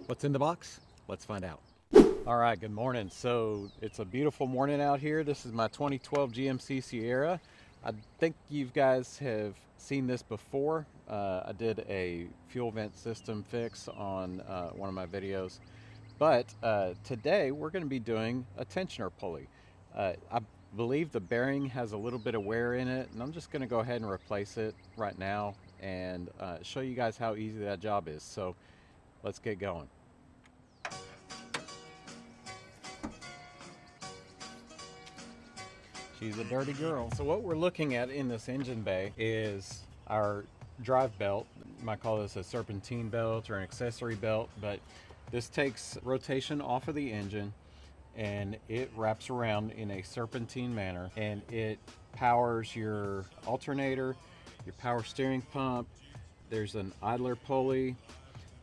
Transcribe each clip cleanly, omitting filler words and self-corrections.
What's in the box? Let's find out. All right, good morning. So it's a beautiful morning out here. This is my 2012 GMC Sierra. I think you guys have seen this before. I did a fuel vent system fix on one of my videos. But today we're going to be doing a tensioner pulley. I believe the bearing has a little bit of wear in it, and I'm just going to go ahead and replace it right now and show you guys how easy that job is. So let's get going. She's a dirty girl. So what we're looking at in this engine bay is our drive belt. You might call this a serpentine belt or an accessory belt, but this takes rotation off of the engine and it wraps around in a serpentine manner, and it powers your alternator, your power steering pump. There's an idler pulley,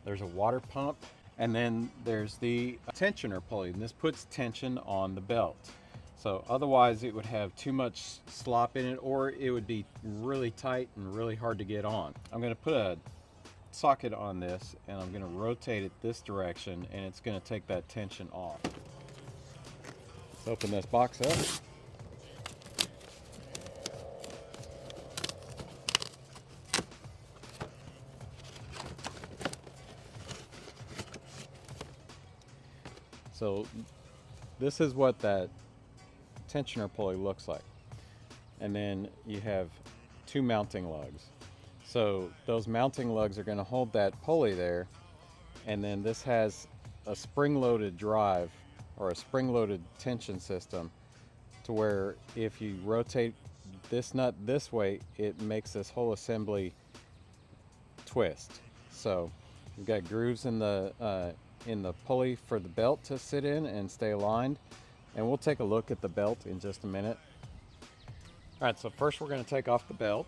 there's a water pump, and then there's the tensioner pulley, and this puts tension on the belt. So otherwise it would have too much slop in it, or it would be really tight and really hard to get on. I'm going to put a socket on this and I'm going to rotate it this direction, and it's going to take that tension off. Let's open this box up. So this is what that tensioner pulley looks like. And then you have two mounting lugs. So those mounting lugs are going to hold that pulley there, and then this has a spring-loaded drive or a spring-loaded tension system to where if you rotate this nut this way, it makes this whole assembly twist. So you've got grooves in the pulley for the belt to sit in and stay aligned, and we'll take a look at the belt in just a minute. All right, so first we're going to take off the belt.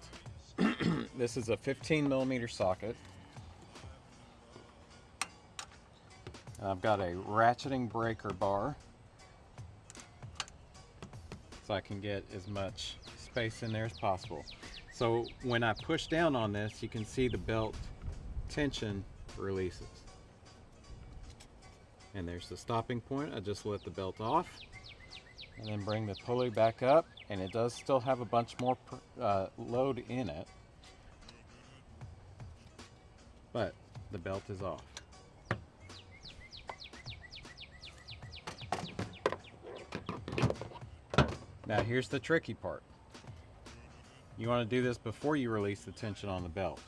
This is a 15mm socket. I've got a ratcheting breaker bar so I can get as much space in there as possible. So when I push down on this, you can see the belt tension releases. And there's the stopping point. I just let the belt off and then bring the pulley back up, and it does still have a bunch more load in it, but the belt is off. Now here's the tricky part. You want to do this before you release the tension on the belt.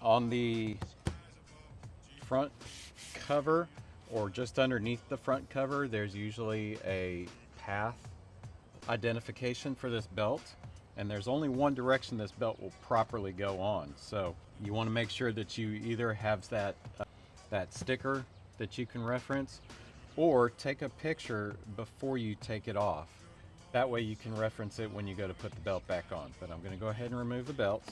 On the front cover, or just underneath the front cover, there's usually a path identification for this belt, and there's only one direction this belt will properly go on. So you want to make sure that you either have that sticker that you can reference, or take a picture before you take it off. That way you can reference it when you go to put the belt back on. But I'm going to go ahead and remove the belt.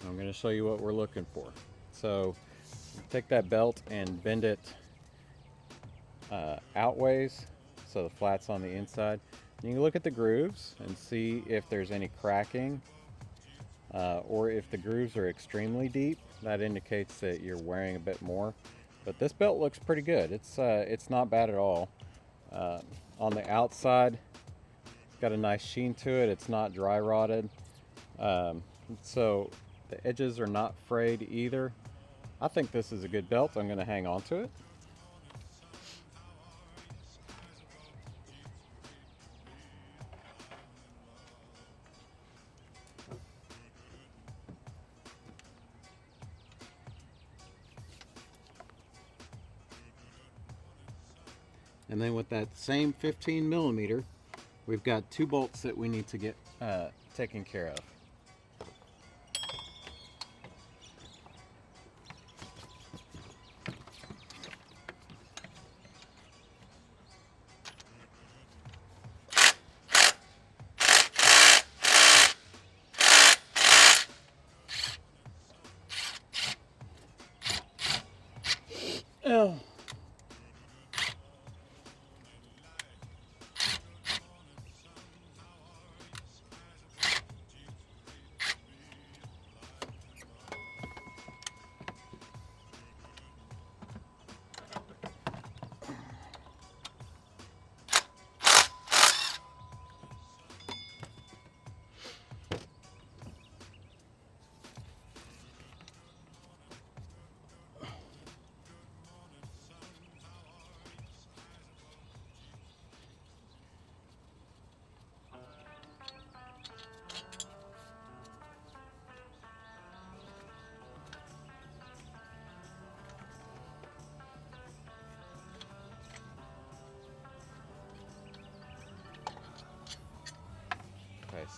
I'm going to show you what we're looking for. So take that belt and bend it outways so the flat's on the inside. And you can look at the grooves and see if there's any cracking, or if the grooves are extremely deep. That indicates that you're wearing a bit more. But this belt looks pretty good. It's not bad at all. On the outside, it's got a nice sheen to it. It's not dry rotted. So the edges are not frayed either. I think this is a good belt. I'm going to hang on to it. And then with that same 15mm, we've got two bolts that we need to get taken care of. Oh.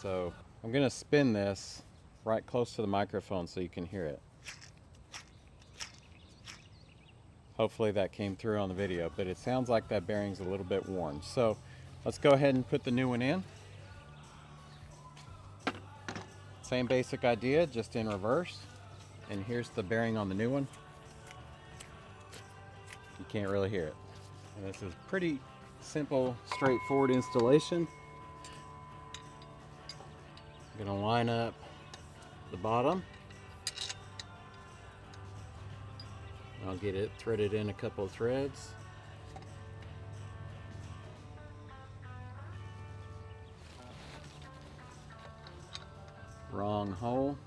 So I'm gonna spin this right close to the microphone so you can hear it. Hopefully that came through on the video, but it sounds like that bearing's a little bit worn. So let's go ahead and put the new one in. Same basic idea, just in reverse. And here's the bearing on the new one. You can't really hear it. And this is pretty simple, straightforward installation. I'm gonna line up the bottom. I'll get it threaded in a couple of threads. Wrong hole.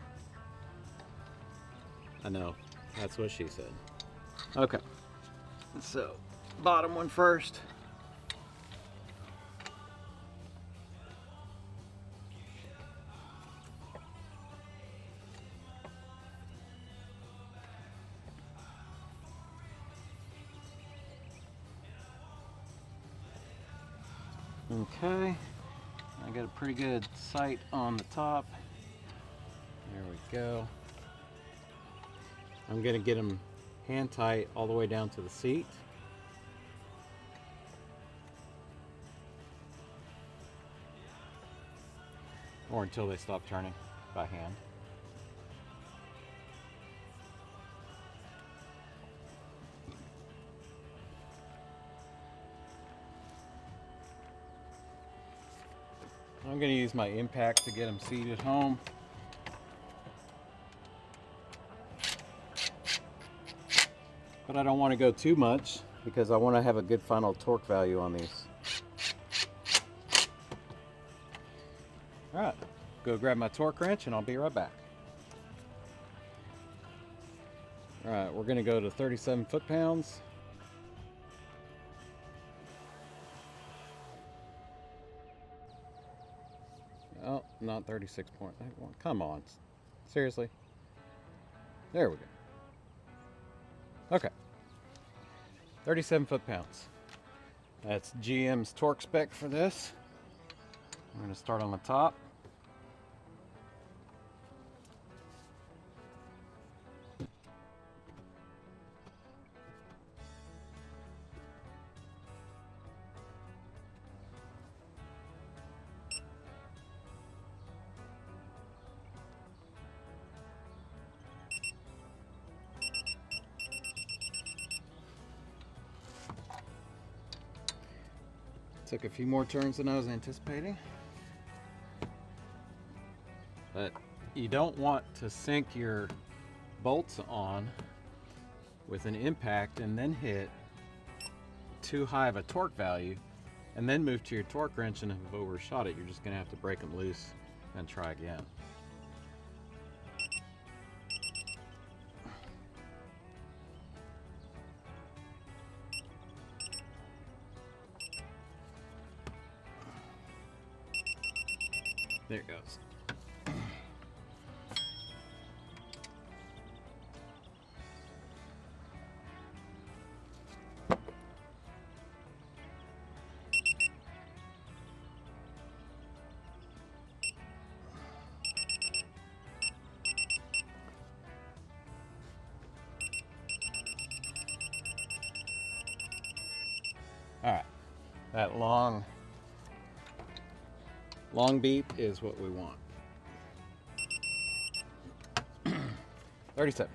I know, that's what she said. Okay, so bottom one first. Okay, I got a pretty good sight on the top. There we go. I'm gonna get them hand tight all the way down to the seat. Or until they stop turning by hand. I'm going to use my impact to get them seated home. But I don't want to go too much because I want to have a good final torque value on these. Alright, go grab my torque wrench and I'll be right back. Alright, we're going to go to 37 foot-pounds. Oh, not 36.1. Come on. Seriously? There we go. Okay. 37 foot-pounds. That's GM's torque spec for this. I'm going to start on the top. Took a few more turns than I was anticipating. But you don't want to sink your bolts on with an impact and then hit too high of a torque value and then move to your torque wrench and have overshot it. You're just going to have to break them loose and try again. There it goes. All right, that long beep is what we want. 37.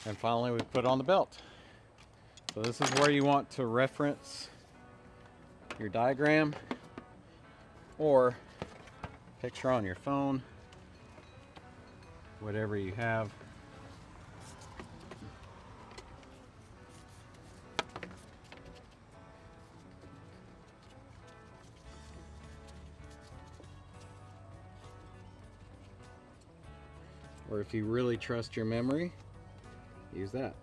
And finally we put on the belt. So this is where you want to reference your diagram or picture on your phone, whatever you have. Or if you really trust your memory, use that.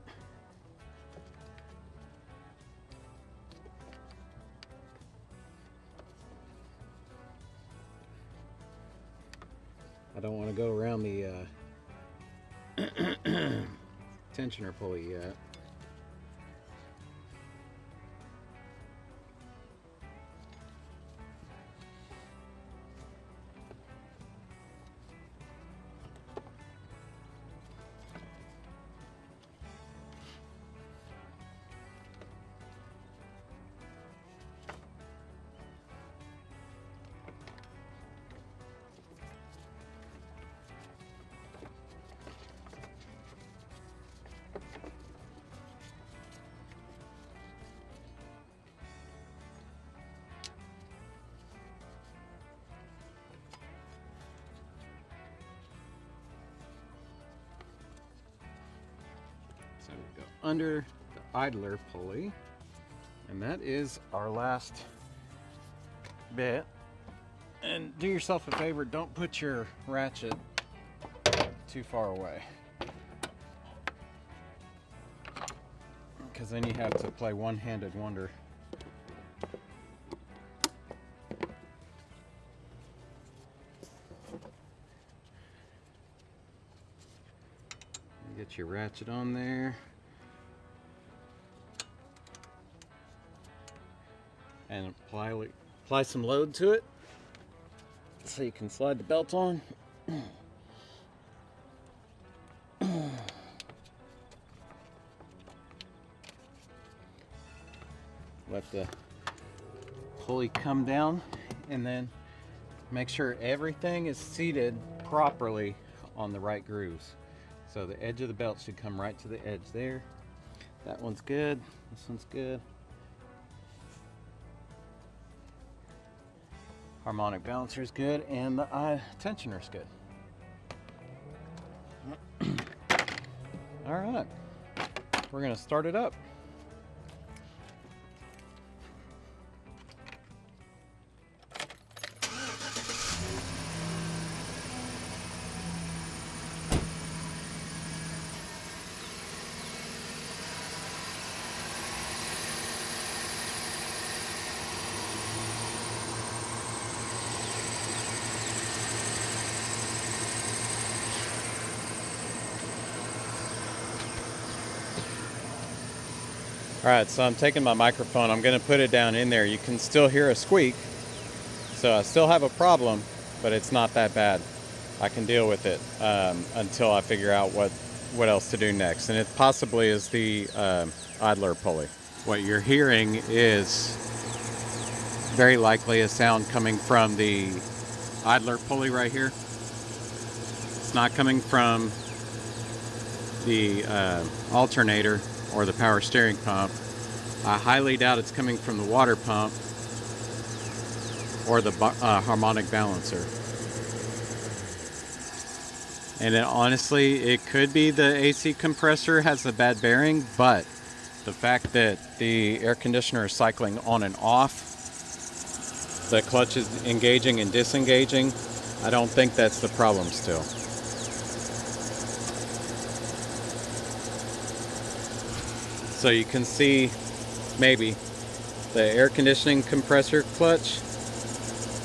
I don't want to go around the tensioner pulley yet. under the idler pulley. And that is our last bit. And do yourself a favor, don't put your ratchet too far away, because then you have to play one-handed wonder. Get your ratchet on there. And apply some load to it so you can slide the belt on. Let the pulley come down, and then make sure everything is seated properly on the right grooves. So the edge of the belt should come right to the edge there. That one's good. This one's good. Harmonic balancer is good, and the tensioner is good. All right, we're gonna start it up. All right, so I'm taking my microphone, I'm gonna put it down in there. You can still hear a squeak, so I still have a problem, but it's not that bad. I can deal with it until I figure out what else to do next. And it possibly is the idler pulley. What you're hearing is very likely a sound coming from the idler pulley right here. It's not coming from the alternator or the power steering pump. I highly doubt it's coming from the water pump or the harmonic balancer. And then honestly, it could be the AC compressor has a bad bearing, but the fact that the air conditioner is cycling on and off, the clutch is engaging and disengaging, I don't think that's the problem still. So you can see maybe the air conditioning compressor clutch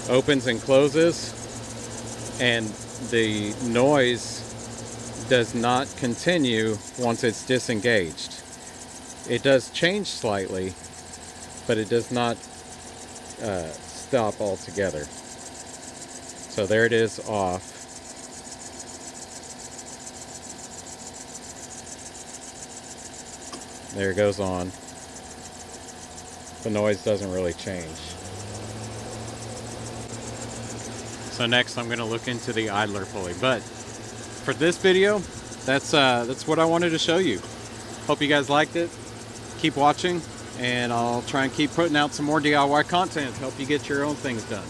opens and closes, and the noise does not continue once it's disengaged. It does change slightly, but it does not stop altogether. So there it is off. There it goes on. The noise doesn't really change. So next I'm going to look into the idler pulley. But for this video, that's what I wanted to show you. Hope you guys liked it. Keep watching, and I'll try and keep putting out some more DIY content to help you get your own things done.